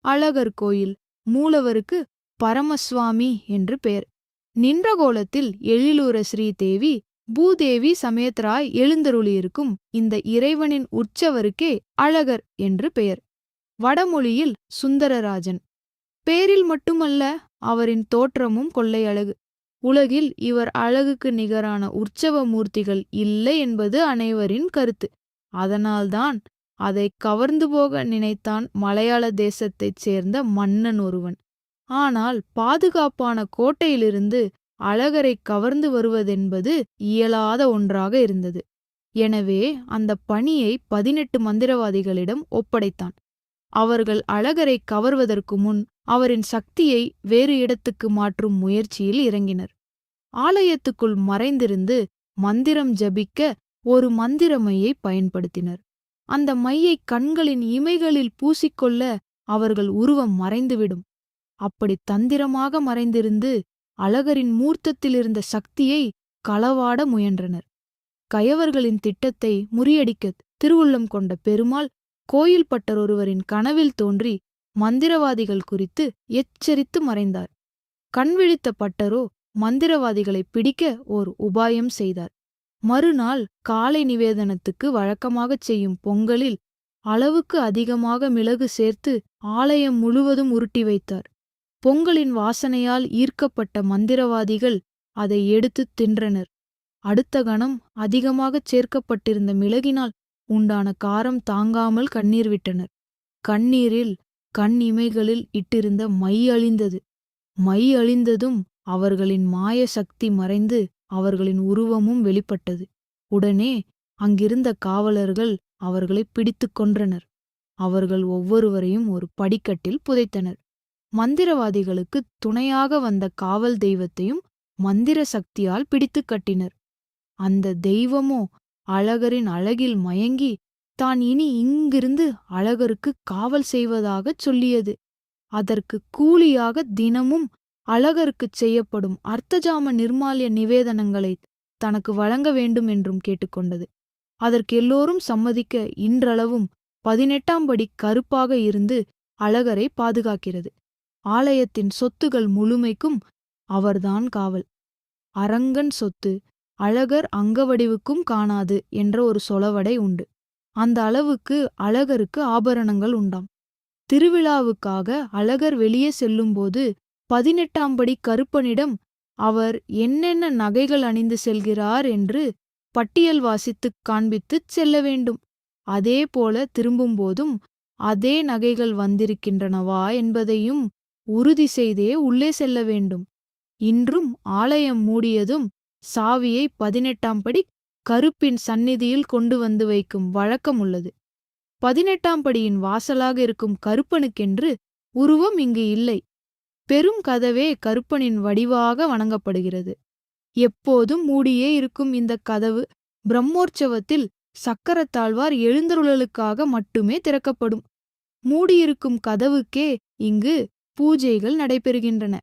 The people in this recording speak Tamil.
அழகர் கோயில். மூலவருக்கு பரமசுவாமி என்று பெயர். நின்ற கோலத்தில் எழிலுற ஸ்ரீதேவி பூதேவி சமேதராய் எழுந்தருளியிருக்கும் இந்த இறைவனின் உற்சவருக்கே அழகர் என்று பெயர். வடமொழியில் சுந்தரராஜன். பேரில் மட்டுமல்ல, அவரின் தோற்றமும் கொள்ளை அழகு. உலகில் இவர் அழகுக்கு நிகரான உற்சவ மூர்த்திகள் இல்லை என்பது அனைவரின் கருத்து. அதனால்தான் அதை கவர்ந்து போக நினைத்தான் மலையாள தேசத்தைச் சேர்ந்த மன்னன் ஒருவன். ஆனால் பாதுகாப்பான கோட்டையிலிருந்து அழகரை கவர்ந்து வருவதென்பது இயலாத ஒன்றாக இருந்தது. எனவே அந்த பணியை 18 மந்திரவாதிகளிடம் ஒப்படைத்தான். அவர்கள் அழகரை கவர்வதற்கு முன் அவரின் சக்தியை வேறு இடத்துக்கு மாற்றும் முயற்சியில் இறங்கினர். ஆலயத்துக்குள் மறைந்திருந்து மந்திரம் ஜபிக்க ஒரு மந்திர மையை பயன்படுத்தினர். அந்த மையை கண்களின் இமைகளில் பூசிக்கொள்ள அவர்கள் உருவம் மறைந்துவிடும். அப்படி தந்திரமாக மறைந்திருந்து அழகரின் மூர்த்தத்திலிருந்த சக்தியை களவாட முயன்றனர். கயவர்களின் திட்டத்தை முறியடிக்க திருவுள்ளம் கொண்ட பெருமாள் கோயில் பட்டர் ஒருவரின் கனவில் தோன்றி மந்திரவாதிகள் குறித்து எச்சரித்து மறைந்தார். கண்விழித்த பட்டரோ மந்திரவாதிகளை பிடிக்க ஓர் உபாயம் செய்தார். மறுநாள் காலை நிவேதனத்துக்கு வழக்கமாகச் செய்யும் பொங்கலில் அளவுக்கு அதிகமாக மிளகு சேர்த்து ஆலயம் முழுவதும் உருட்டி வைத்தார். பொங்கலின் வாசனையால் ஈர்க்கப்பட்ட மந்திரவாதிகள் அதை எடுத்து தின்றனர். அடுத்த கணம் அதிகமாகச் சேர்க்கப்பட்டிருந்த மிளகினால் உண்டான காரம் தாங்காமல் கண்ணீர் விட்டனர். கண்ணீரில் கண் இமைகளில் இட்டிருந்த மை அழிந்தது. மை அழிந்ததும் அவர்களின் மாய சக்தி மறைந்து அவர்களின் உருவமும் வெளிப்பட்டது. உடனே அங்கிருந்த காவலர்கள் அவர்களை பிடித்து கொன்றனர். அவர்கள் ஒவ்வொருவரையும் ஒரு படிக்கட்டில் புதைத்தனர். மந்திரவாதிகளுக்கு துணையாக வந்த காவல் தெய்வத்தையும் மந்திர சக்தியால் பிடித்து கட்டினர். அந்த தெய்வமோ அழகரின் அழகில் மயங்கி தான் இனி இங்கிருந்து அழகருக்கு காவல் செய்வதாகச் சொல்லியது. அதற்கு கூலியாக தினமும் அழகருக்குச் செய்யப்படும் அர்த்தஜாம நிர்மால்ய நிவேதனங்களை தனக்கு வழங்க வேண்டும் என்றும் கேட்டுக்கொண்டது. அதற்கு எல்லோரும் சம்மதிக்க இன்றளவும் 18ஆம் படி கருப்பாக இருந்து அழகரை பாதுகாக்கிறது. ஆலயத்தின் சொத்துகள் முழுமைக்கும் அவர்தான் காவல். அரங்கன் சொத்து அழகர் அங்கவடிவுக்கும் காணாது என்ற ஒரு சொலவடை உண்டு. அந்த அளவுக்கு அழகருக்கு ஆபரணங்கள் உண்டாம். திருவிழாவுக்காக அழகர் வெளியே செல்லும்போது 18ஆம் படி கருப்பனிடம் அவர் என்னென்ன நகைகள் அணிந்து செல்கிறார் என்று பட்டியல் வாசித்துக் காண்பித்துச் செல்ல வேண்டும். அதே போல திரும்பும்போதும் அதே நகைகள் வந்திருக்கின்றனவா என்பதையும் உறுதி செய்தே உள்ளே செல்ல வேண்டும். இன்றும் ஆலயம் மூடியதும் சாவியை 18ஆம் படி கருப்பின் சந்நிதியில் கொண்டு வந்து வைக்கும் வழக்கம் உள்ளது. 18ஆம் படியின் வாசலாக இருக்கும் கருப்பனுக்கென்று உருவம் இங்கு இல்லை. பெரும் கதவே கருப்பனின் வடிவாக வணங்கப்படுகிறது. எப்போதும் மூடியே இருக்கும் இந்த கதவு பிரம்மோற்சவத்தில் சக்கரத்தாழ்வார் எழுந்தருளலுக்காக மட்டுமே திறக்கப்படும். மூடியிருக்கும் கதவுக்கே இங்கு பூஜைகள் நடைபெறுகின்றன.